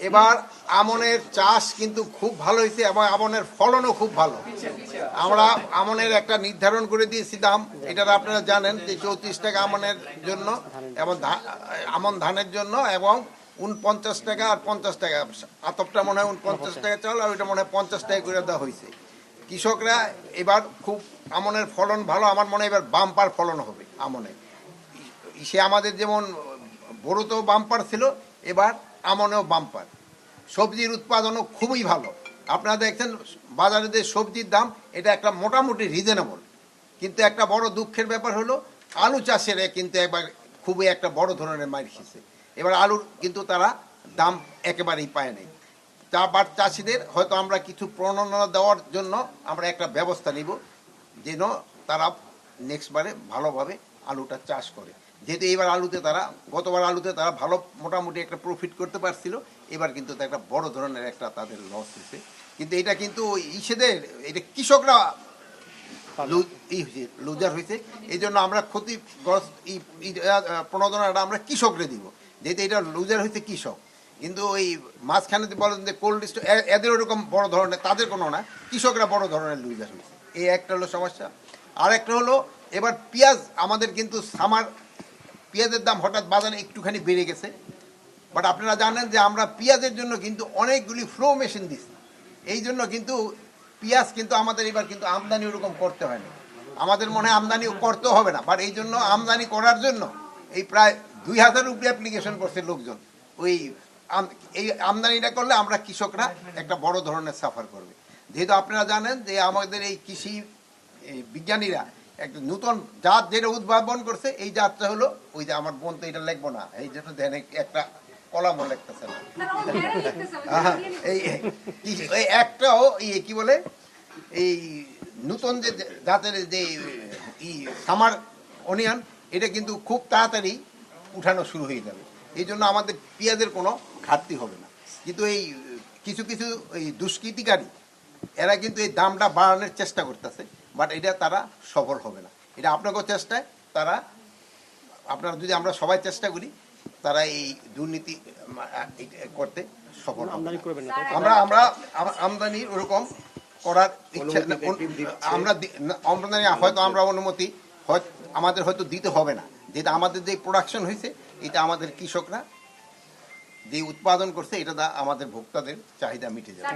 এবার আমনের চাষ কিন্তু খুব ভালো হয়েছে এবং আমনের ফলনও খুব ভালো। আমরা আমনের একটা নির্ধারণ করে দিয়েছি দাম, এটা আপনারা জানেন যে 34 টাকা আমনের জন্য এবং আমন ধানের জন্য, এবং 49 টাকা আর 50 টাকা। আতপটা মনে হয় 49 টাকা চাল, আর ওইটা মনে হয় 50 টাকা করে দেওয়া হয়েছে। কৃষকরা এবার খুব আমনের ফলন ভালো, আমার মনে হয় এবার বাম্পার ফলন হবে আমনে। সে আমাদের যেমন বড়তেও বাম্পার ছিল, এবার আমনেও বাম্পার। সবজির উৎপাদনও খুবই ভালো। আপনারা দেখছেন বাজারে যে সবজির দাম, এটা একটা মোটামুটি রিজনেবল। কিন্তু একটা বড় দুঃখের ব্যাপার হলো আলু চাষের কিন্তু একবার খুবই একটা বড় ধরনের মার খেয়েছে। এবার আলুর কিন্তু তারা দাম একেবারেই পায় নাই। বাট চাষিদের হয়তো আমরা কিছু প্রণোদনা দেওয়ার জন্য আমরা একটা ব্যবস্থা নিব, যেন তারা নেক্সটবারে ভালোভাবে আলুটা চাষ করে। যেহেতু এবার আলুতে তারা, গতবার আলুতে তারা ভালো মোটামুটি একটা প্রফিট করতে পারছিল, এবার কিন্তু একটা বড় ধরনের একটা তাদের লস হয়েছে। কিন্তু এটা কিন্তু ইসেদের, এটা কৃষকরা লুজার হয়েছে। এই জন্য আমরা ক্ষতিগ্রস্ত প্রণোদনাটা আমরা কৃষকরে দিব, যেহেতু এটা লুজার হয়েছে কৃষক। কিন্তু ওই মাঝখানে বলেন যে কোল্ড স্টোর, এদের ওরকম বড় ধরনের তাদের কোনো না, কৃষকরা বড় ধরনের লুজার হয়েছে। এই একটা হলো সমস্যা। আর একটা হলো এবার পেঁয়াজ, আমাদের কিন্তু সামার পেঁয়াজের দাম হঠাৎ বাজারে একটুখানি বেড়ে গেছে। বাট আপনারা জানেন যে আমরা পেঁয়াজের জন্য কিন্তু অনেকগুলি ফ্লো মেশিন দিচ্ছি। এই জন্য কিন্তু পেঁয়াজ কিন্তু আমাদের এবার কিন্তু আমদানি ওরকম করতে হয় না। আমাদের মনে হয় আমদানি করতেও হবে না, বাট এই জন্য আমদানি করার জন্য এই প্রায় 2000 রুপি অ্যাপ্লিকেশন করছে লোকজন। ওই এই আমদানিটা করলে আমরা কৃষকরা একটা বড় ধরনের সাফার করবে। যেহেতু আপনারা জানেন যে আমাদের এই কৃষি বিজ্ঞানীরা একটা নতুন জাত যেটা উদ্ভাবন করছে, এই জাতটা হলো ওই যে আমার বোন তো এটা লিখবো না, এই যেটা ধ্যানে একটা কলামও লিখতেছে না, এই একটাও কি বলে এই নতুন যে জাতের যে সামার অনিয়ন, এটা কিন্তু খুব তাড়াতাড়ি উঠানো শুরু হয়ে যাবে। এই জন্য আমাদের পেঁয়াজের কোনো ঘাটতি হবে না। কিন্তু এই কিছু কিছু এই দুষ্কৃতিকারী এরা কিন্তু এই দামটা বাড়ানোর চেষ্টা করতেছে, বাট এটা তারা সফল হবে না। এটা আপনাকেও চেষ্টায় তারা, আপনারা যদি আমরা সবাই চেষ্টা করি, তারা এই দুর্নীতি করতে সফল হবে। আমরা আমদানি ওরকম করার ইচ্ছা, আমরা আমদানি হয়তো আমরা অনুমতি আমাদের হয়তো দিতে হবে না, যেটা আমাদের যে প্রোডাকশন হয়েছে এটা আমাদের কৃষকরা যে উৎপাদন করছে, এটা আমাদের ভোক্তাদের চাহিদা মিটে যাবে।